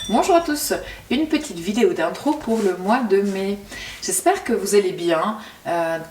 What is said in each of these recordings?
Bonjour à tous, une petite vidéo d'intro pour le mois de mai. J'espère que vous allez bien.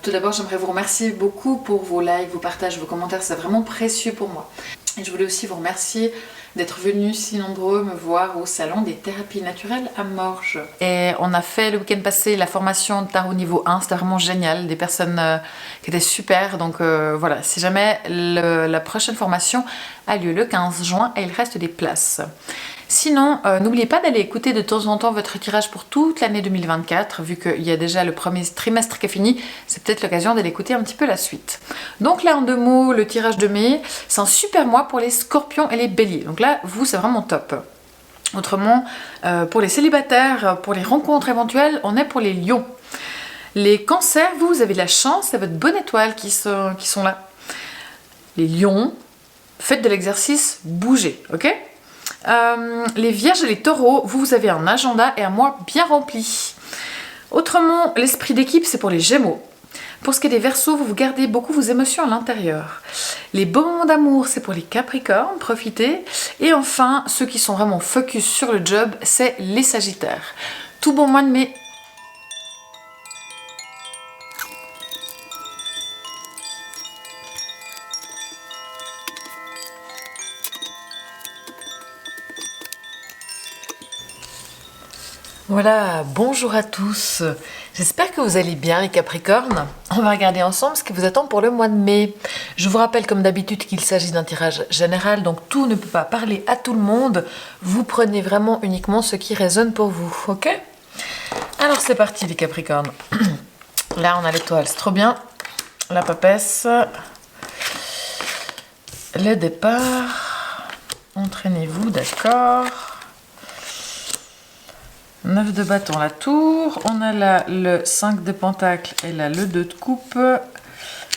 Tout d'abord, j'aimerais vous remercier beaucoup pour vos likes, vos partages, vos commentaires, c'est vraiment précieux pour moi. Et je voulais aussi vous remercier d'être venus si nombreux me voir au salon des thérapies naturelles à Morges. Et on a fait le week-end passé la formation de tarot niveau 1, c'était vraiment génial, des personnes qui étaient super. Donc voilà, si jamais la prochaine formation a lieu le 15 juin et il reste des places. Sinon, n'oubliez pas d'aller écouter de temps en temps votre tirage pour toute l'année 2024, vu qu'il y a déjà le premier trimestre qui est fini, c'est peut-être l'occasion d'aller écouter un petit peu la suite. Donc là, en 2 mots, le tirage de mai, c'est un super mois pour les scorpions et les béliers. Donc là, vous, c'est vraiment top. Autrement, pour les célibataires, pour les rencontres éventuelles, on est pour les lions. Les cancers, vous avez de la chance, c'est votre bonne étoile qui sont là. Les lions, faites de l'exercice, bougez, ok ? Les vierges et les taureaux, vous avez un agenda et un mois bien rempli. Autrement, l'esprit d'équipe, c'est pour les gémeaux. Pour ce qui est des verseaux, vous gardez beaucoup vos émotions à l'intérieur. Les beaux moments d'amour, c'est pour les capricornes, profitez. Et enfin, ceux qui sont vraiment focus sur le job, c'est les sagittaires. Tout bon mois de mai. Voilà, bonjour à tous. J'espère que vous allez bien les Capricornes. On va regarder ensemble ce qui vous attend pour le mois de mai. Je vous rappelle comme d'habitude qu'il s'agit d'un tirage général, donc tout ne peut pas parler à tout le monde. Vous prenez vraiment uniquement ce qui résonne pour vous, ok? Alors c'est parti les Capricornes. Là on a l'étoile, c'est trop bien. La papesse. Le départ. Entraînez-vous, d'accord. 9 de bâton, la tour. On a là le 5 de pentacle et là le 2 de coupe.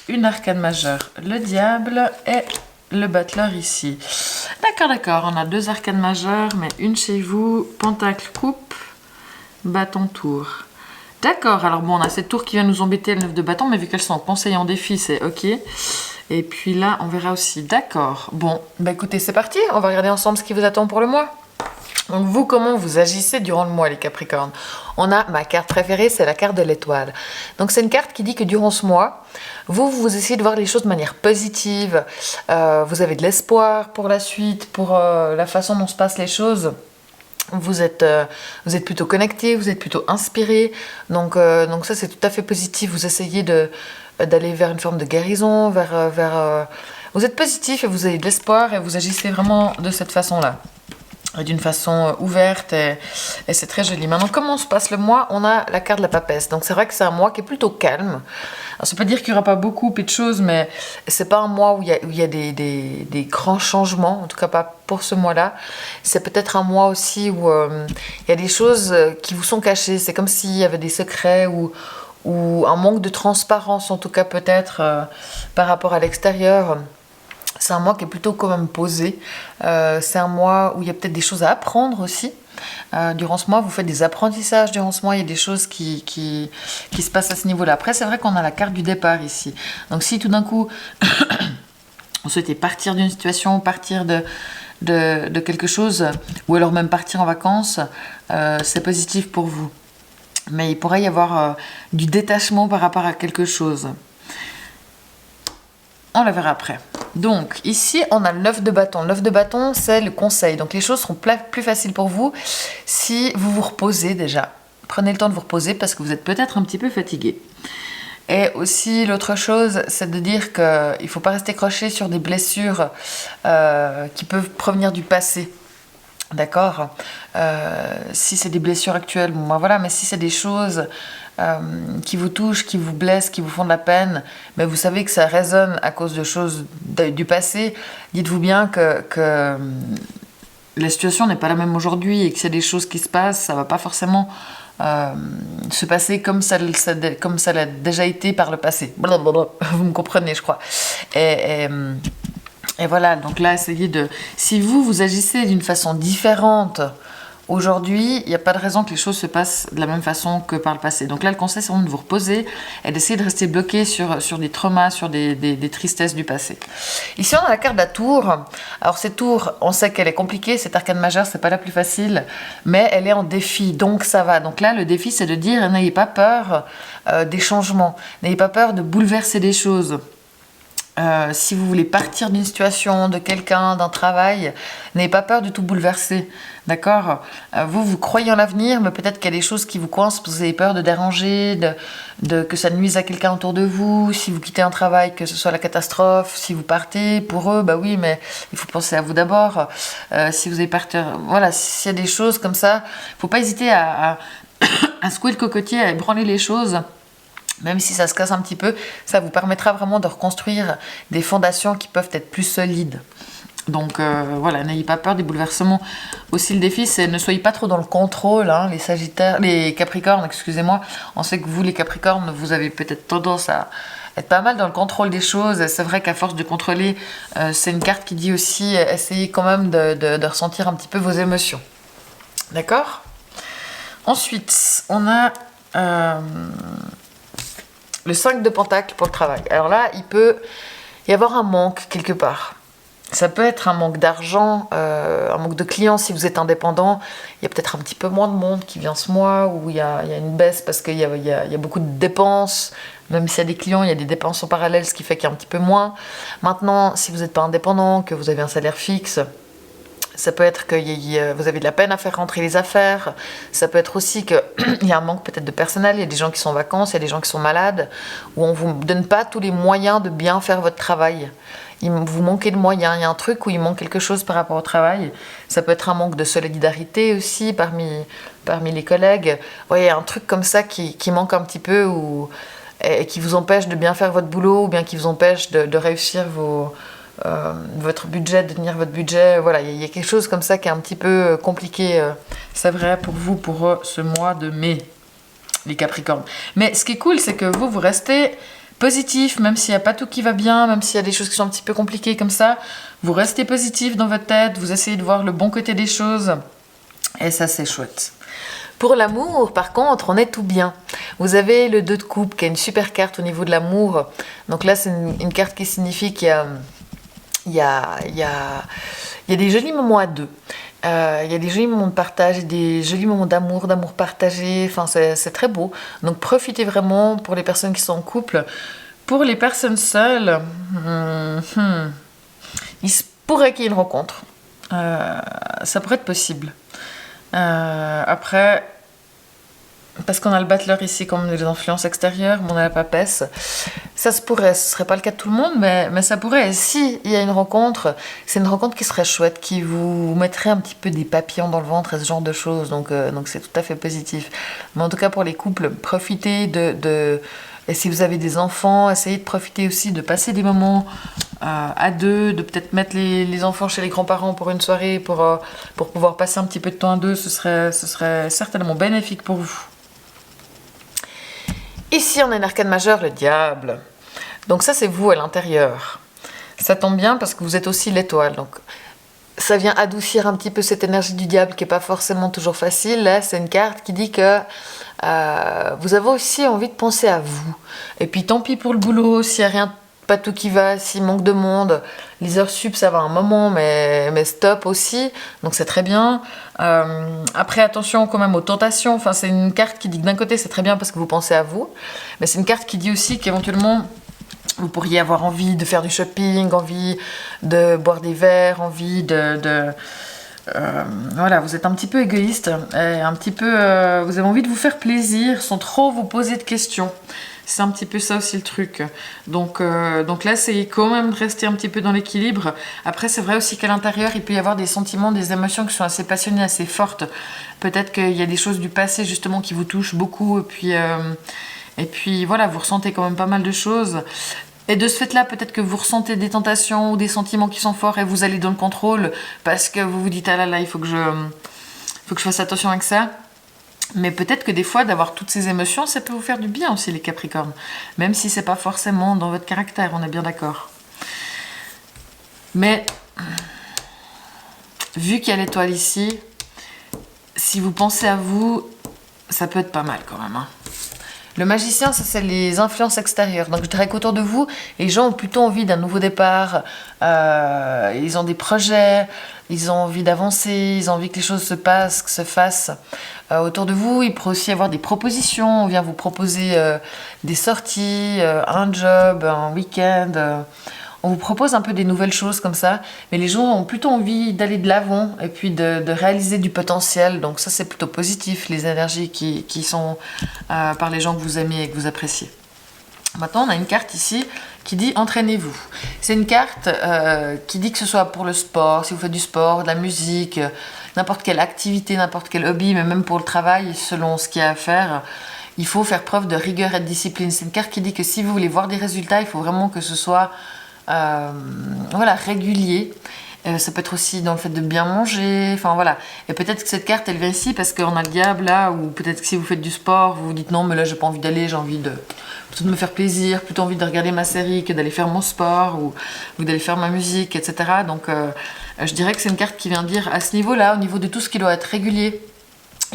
Une arcane majeure, le diable et le battleur ici. D'accord. On a 2 arcanes majeures, mais une chez vous. Pentacle, coupe, bâton, tour. D'accord, alors bon, on a cette tour qui vient nous embêter, le 9 de bâton, mais vu qu'elles sont en conseil en défi, c'est ok. Et puis là, on verra aussi. D'accord. Bon, bah écoutez, c'est parti. On va regarder ensemble ce qui vous attend pour le mois. Donc vous, comment vous agissez durant le mois, les Capricornes? On a ma carte préférée, c'est la carte de l'étoile. Donc c'est une carte qui dit que durant ce mois, vous essayez de voir les choses de manière positive. Vous avez de l'espoir pour la suite, pour la façon dont se passent les choses. Vous êtes plutôt connecté, vous êtes plutôt inspiré. Donc ça, c'est tout à fait positif. Vous essayez d'aller vers une forme de guérison, vous êtes positif et vous avez de l'espoir et vous agissez vraiment de cette façon-là. D'une façon ouverte et c'est très joli. Maintenant, comment se passe le mois? On a la carte de la papesse. Donc, c'est vrai que c'est un mois qui est plutôt calme. Alors, ça veut pas dire qu'il n'y aura pas beaucoup de choses, mais c'est pas un mois où il y a des grands changements. En tout cas, pas pour ce mois-là. C'est peut-être un mois aussi où il y a des choses qui vous sont cachées. C'est comme s'il y avait des secrets ou un manque de transparence, en tout cas, peut-être par rapport à l'extérieur. C'est un mois qui est plutôt quand même posé. C'est un mois où il y a peut-être des choses à apprendre aussi. Durant ce mois, vous faites des apprentissages. Durant ce mois, il y a des choses qui se passent à ce niveau-là. Après, c'est vrai qu'on a la carte du départ ici. Donc, si tout d'un coup, vous souhaitez partir d'une situation, partir de quelque chose, ou alors même partir en vacances, c'est positif pour vous. Mais il pourrait y avoir du détachement par rapport à quelque chose. On la verra après. Donc, ici, on a le 9 de bâton. Le 9 de bâton, c'est le conseil. Donc, les choses seront plus faciles pour vous si vous vous reposez déjà. Prenez le temps de vous reposer parce que vous êtes peut-être un petit peu fatigué. Et aussi, l'autre chose, c'est de dire qu'il ne faut pas rester accroché sur des blessures qui peuvent provenir du passé. D'accord, si c'est des blessures actuelles, bon, ben voilà, mais si c'est des choses qui vous touchent, qui vous blessent, qui vous font de la peine, mais vous savez que ça résonne à cause de choses du passé, dites-vous bien que la situation n'est pas la même aujourd'hui et que s'il y a des choses qui se passent, ça ne va pas forcément se passer comme ça l'a déjà été par le passé. Blablabla. Vous me comprenez, je crois. Et voilà, donc là, essayez de... Si vous agissez d'une façon différente aujourd'hui, il n'y a pas de raison que les choses se passent de la même façon que par le passé. Donc là, le conseil, c'est vraiment de vous reposer et d'essayer de rester bloqué sur des traumas, sur des tristesses du passé. Ici, on a la carte de la tour. Alors cette tour, on sait qu'elle est compliquée, cette arcane majeure, c'est pas la plus facile, mais elle est en défi, donc ça va. Donc là, le défi, c'est de dire, n'ayez pas peur des changements, n'ayez pas peur de bouleverser des choses. Si vous voulez partir d'une situation, de quelqu'un, d'un travail, n'ayez pas peur du tout bouleverser, d'accord? Vous croyez en l'avenir, mais peut-être qu'il y a des choses qui vous coincent, parce que vous avez peur de déranger, que ça nuise à quelqu'un autour de vous. Si vous quittez un travail, que ce soit la catastrophe. Si vous partez, pour eux, bah oui, mais il faut penser à vous d'abord. Si vous avez partir, voilà, s'il y a des choses comme ça, faut pas hésiter à secouer le cocotier, à ébranler les choses. Même si ça se casse un petit peu, ça vous permettra vraiment de reconstruire des fondations qui peuvent être plus solides. Donc voilà, n'ayez pas peur des bouleversements. Aussi le défi, c'est ne soyez pas trop dans le contrôle, hein, les Sagittaires, les Capricornes, excusez-moi. On sait que vous, les Capricornes, vous avez peut-être tendance à être pas mal dans le contrôle des choses. C'est vrai qu'à force de contrôler, c'est une carte qui dit aussi, essayez quand même de ressentir un petit peu vos émotions. D'accord? Ensuite, on a... le 5 de Pentacle pour le travail. Alors là, il peut y avoir un manque quelque part. Ça peut être un manque d'argent, un manque de clients si vous êtes indépendant. Il y a peut-être un petit peu moins de monde qui vient ce mois, ou il y a une baisse parce qu'il y a beaucoup de dépenses. Même s'il y a des clients, il y a des dépenses en parallèle, ce qui fait qu'il y a un petit peu moins. Maintenant, si vous n'êtes pas indépendant, que vous avez un salaire fixe, ça peut être que vous avez de la peine à faire rentrer les affaires. Ça peut être aussi qu'il y a un manque peut-être de personnel. Il y a des gens qui sont en vacances, il y a des gens qui sont malades, où on ne vous donne pas tous les moyens de bien faire votre travail. Vous manquez de moyens. Il y a un truc où il manque quelque chose par rapport au travail. Ça peut être un manque de solidarité aussi parmi les collègues. Ouais, il y a un truc comme ça qui manque un petit peu et qui vous empêche de bien faire votre boulot, ou bien qui vous empêche de réussir votre budget, de tenir votre budget. Voilà, il y a quelque chose comme ça qui est un petit peu compliqué, c'est vrai, pour vous, pour ce mois de mai, les Capricornes. Mais ce qui est cool, c'est que vous restez positif, même s'il n'y a pas tout qui va bien, même s'il y a des choses qui sont un petit peu compliquées comme ça, vous restez positif dans votre tête, vous essayez de voir le bon côté des choses, et ça, c'est chouette. Pour l'amour, par contre, on est tout bien. Vous avez le 2 de coupe, qui est une super carte au niveau de l'amour. Donc là, c'est une carte qui signifie qu'il y a des jolis moments à deux. Il y a des jolis moments de partage, des jolis moments d'amour partagé. Enfin, c'est très beau. Donc, profitez vraiment pour les personnes qui sont en couple. Pour les personnes seules, il se pourrait qu'il y ait une rencontre. Ça pourrait être possible. Après, parce qu'on a le Battler ici comme les influences extérieures, mais on a la papesse, ça se pourrait, ce serait pas le cas de tout le monde, mais ça pourrait. Et si il y a une rencontre, c'est une rencontre qui serait chouette, qui vous mettrait un petit peu des papillons dans le ventre et ce genre de choses, donc c'est tout à fait positif. Mais en tout cas pour les couples, profitez et si vous avez des enfants, essayez de profiter aussi de passer des moments à deux, de peut-être mettre les enfants chez les grands-parents pour une soirée, pour pouvoir passer un petit peu de temps à deux, ce serait certainement bénéfique pour vous. Ici, on a une arcane majeure, le diable. Donc ça, c'est vous à l'intérieur. Ça tombe bien parce que vous êtes aussi l'étoile. Donc ça vient adoucir un petit peu cette énergie du diable qui n'est pas forcément toujours facile. Là, c'est une carte qui dit que vous avez aussi envie de penser à vous. Et puis tant pis pour le boulot, s'il n'y a rien, pas tout qui va, s'il manque de monde. Les heures sup, ça va un moment, mais stop aussi. Donc c'est très bien. Après, attention quand même aux tentations. Enfin, c'est une carte qui dit que d'un côté, c'est très bien parce que vous pensez à vous. Mais c'est une carte qui dit aussi qu'éventuellement, vous pourriez avoir envie de faire du shopping, envie de boire des verres, envie voilà, vous êtes un petit peu égoïste, et un petit peu, vous avez envie de vous faire plaisir sans trop vous poser de questions. C'est un petit peu ça aussi le truc. Donc là, c'est quand même de rester un petit peu dans l'équilibre. Après, c'est vrai aussi qu'à l'intérieur, il peut y avoir des sentiments, des émotions qui sont assez passionnées, assez fortes. Peut-être qu'il y a des choses du passé justement qui vous touchent beaucoup. Et puis voilà, vous ressentez quand même pas mal de choses. Et de ce fait-là, peut-être que vous ressentez des tentations ou des sentiments qui sont forts et vous allez dans le contrôle parce que vous vous dites « Ah là là, il faut que je fasse attention avec ça ». Mais peut-être que des fois, d'avoir toutes ces émotions, ça peut vous faire du bien aussi, les Capricornes. Même si c'est pas forcément dans votre caractère, on est bien d'accord. Mais, vu qu'il y a l'étoile ici, si vous pensez à vous, ça peut être pas mal quand même. Hein. Le magicien, ça c'est les influences extérieures. Donc je dirais qu'autour de vous, les gens ont plutôt envie d'un nouveau départ. Ils ont des projets, ils ont envie d'avancer, ils ont envie que les choses se passent, que se fassent. Autour de vous, il pourrait aussi y avoir des propositions. On vient vous proposer des sorties, un job, un week-end. On vous propose un peu des nouvelles choses comme ça, mais les gens ont plutôt envie d'aller de l'avant et puis de réaliser du potentiel. Donc ça, c'est plutôt positif, les énergies qui sont par les gens que vous aimez et que vous appréciez. Maintenant, on a une carte ici qui dit « Entraînez-vous ». C'est une carte qui dit que ce soit pour le sport, si vous faites du sport, de la musique, n'importe quelle activité, n'importe quel hobby, mais même pour le travail, selon ce qu'il y a à faire, il faut faire preuve de rigueur et de discipline. C'est une carte qui dit que si vous voulez voir des résultats, il faut vraiment que ce soit voilà, régulier. Ça peut être aussi dans le fait de bien manger, enfin voilà. Et peut-être que cette carte elle vient ici parce qu'on a le diable là, ou peut-être que si vous faites du sport, vous vous dites non mais là j'ai pas envie d'aller, j'ai envie plutôt de me faire plaisir, plutôt envie de regarder ma série que d'aller faire mon sport ou d'aller faire ma musique, etc. Donc je dirais que c'est une carte qui vient dire à ce niveau-là, au niveau de tout ce qui doit être régulier,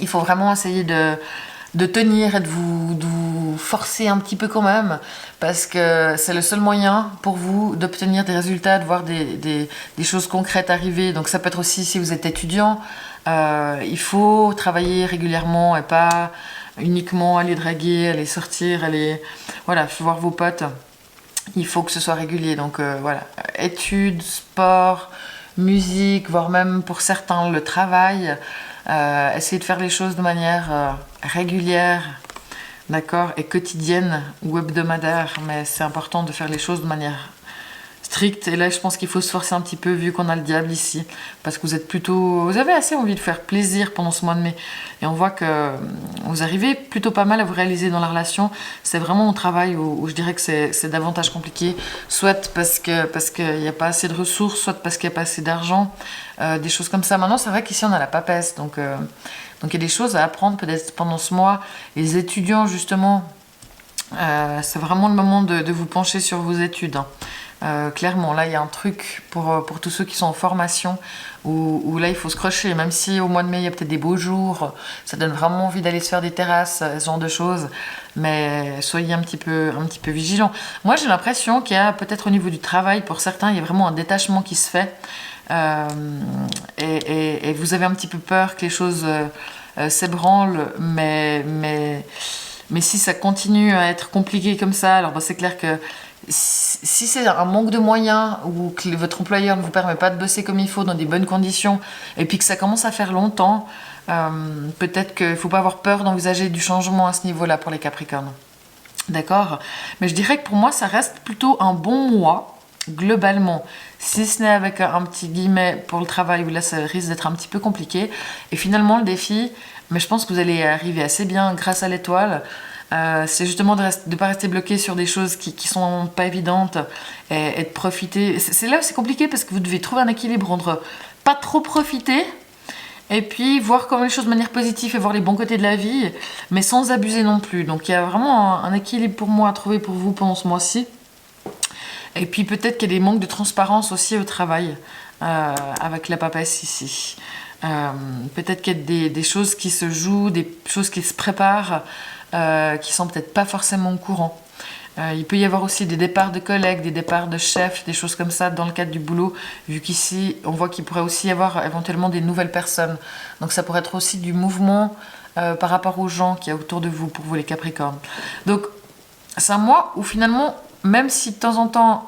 il faut vraiment essayer de tenir et de vous forcer un petit peu quand même, parce que c'est le seul moyen pour vous d'obtenir des résultats, de voir des choses concrètes arriver. Donc ça peut être aussi si vous êtes étudiant, il faut travailler régulièrement et pas uniquement aller draguer, aller sortir, aller voilà, voir vos potes. Il faut que ce soit régulier. Donc voilà, études, sport, musique, voire même pour certains le travail. Essayez de faire les choses de manière régulière, d'accord, et quotidienne ou hebdomadaire, mais c'est important de faire les choses de manière stricte. Et là, je pense qu'il faut se forcer un petit peu vu qu'on a le diable ici, parce que vous avez assez envie de faire plaisir pendant ce mois de mai, et on voit que vous arrivez plutôt pas mal à vous réaliser dans la relation. C'est vraiment au travail où je dirais que c'est davantage compliqué, soit parce qu'il n'y a pas assez de ressources, soit parce qu'il n'y a pas assez d'argent, des choses comme ça. Maintenant, c'est vrai qu'ici on a la papesse, donc il y a des choses à apprendre peut-être pendant ce mois. Les étudiants, justement, c'est vraiment le moment de vous pencher sur vos études. Hein. Clairement, là, il y a un truc pour tous ceux qui sont en formation où là, il faut se crocher. Même si au mois de mai, il y a peut-être des beaux jours, ça donne vraiment envie d'aller se faire des terrasses, ce genre de choses. Mais soyez un petit peu vigilants. Moi, j'ai l'impression qu'il y a peut-être au niveau du travail, pour certains, il y a vraiment un détachement qui se fait. Et vous avez un petit peu peur que les choses s'ébranlent, mais si ça continue à être compliqué comme ça, alors c'est clair que si c'est un manque de moyens ou que votre employeur ne vous permet pas de bosser comme il faut dans des bonnes conditions et puis que ça commence à faire longtemps, peut-être qu'il ne faut pas avoir peur d'envisager du changement à ce niveau-là pour les Capricornes. D'accord? Mais je dirais que pour moi, ça reste plutôt un bon mois, globalement. Si ce n'est avec un petit guillemet pour le travail, où là, ça risque d'être un petit peu compliqué. Et finalement, le défi, mais je pense que vous allez y arriver assez bien grâce à l'étoile. C'est justement de ne pas rester bloqué sur des choses qui sont pas évidentes et de profiter. C'est là où c'est compliqué parce que vous devez trouver un équilibre entre pas trop profiter et puis voir comment les choses de manière positive et voir les bons côtés de la vie, mais sans abuser non plus. Donc il y a vraiment un équilibre pour moi à trouver pour vous pendant ce mois-ci. Et puis peut-être qu'il y a des manques de transparence aussi au travail avec la papesse ici. Peut-être qu'il y a des choses qui se jouent, des choses qui se préparent, qui sont peut-être pas forcément au courant. Il peut y avoir aussi des départs de collègues, des départs de chefs, des choses comme ça dans le cadre du boulot, vu qu'ici on voit qu'il pourrait aussi y avoir éventuellement des nouvelles personnes. Donc ça pourrait être aussi du mouvement par rapport aux gens qu'il y a autour de vous, pour vous les Capricornes. Donc c'est un mois où finalement, même si de temps en temps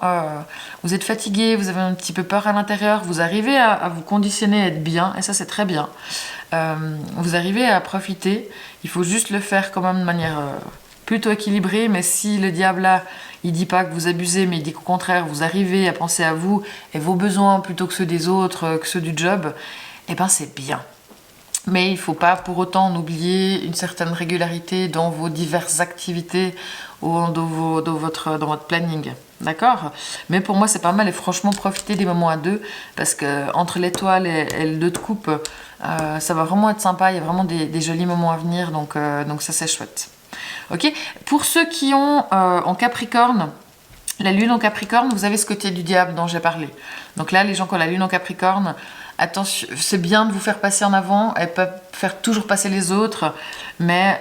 vous êtes fatigué, vous avez un petit peu peur à l'intérieur, vous arrivez à vous conditionner à être bien, et ça c'est très bien. Vous arrivez à profiter, il faut juste le faire quand même de manière plutôt équilibrée, mais si le diable là, il dit pas que vous abusez, mais il dit qu'au contraire, vous arrivez à penser à vous et vos besoins plutôt que ceux des autres, que ceux du job, eh ben c'est bien. Mais il ne faut pas pour autant oublier une certaine régularité dans vos diverses activités ou dans votre planning. D'accord? Mais pour moi, c'est pas mal et franchement, profitez des moments à deux parce que entre l'étoile et le 2 de coupe, ça va vraiment être sympa. Il y a vraiment des jolis moments à venir, donc ça, c'est chouette. Ok? Pour ceux qui ont en Capricorne, La lune en Capricorne, vous avez ce côté du diable dont j'ai parlé. Donc là, les gens qui ont la lune en Capricorne, attention, c'est bien de vous faire passer en avant, elles peuvent faire toujours passer les autres, mais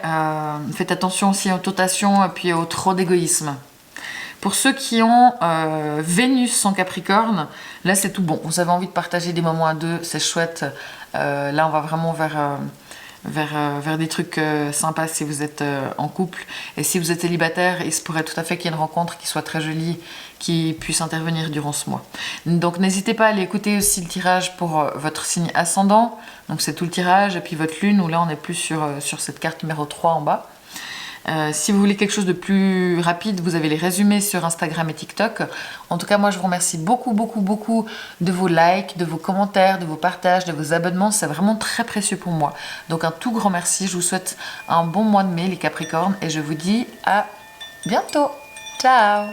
faites attention aussi aux tentations et puis au trop d'égoïsme. Pour ceux qui ont Vénus en Capricorne, là c'est tout bon. Vous avez envie de partager des moments à deux, c'est chouette. Là on va vraiment vers des trucs sympas si vous êtes en couple. Et si vous êtes célibataire, il se pourrait tout à fait qu'il y ait une rencontre qui soit très jolie, qui puisse intervenir durant ce mois. Donc n'hésitez pas à aller écouter aussi le tirage pour votre signe ascendant. Donc c'est tout le tirage. Et puis votre lune, où là on est plus sur cette carte numéro 3 en bas. Si vous voulez quelque chose de plus rapide, vous avez les résumés sur Instagram et TikTok. En tout cas, moi, je vous remercie beaucoup, beaucoup, beaucoup de vos likes, de vos commentaires, de vos partages, de vos abonnements. C'est vraiment très précieux pour moi. Donc, un tout grand merci. Je vous souhaite un bon mois de mai, les Capricornes. Et je vous dis à bientôt. Ciao!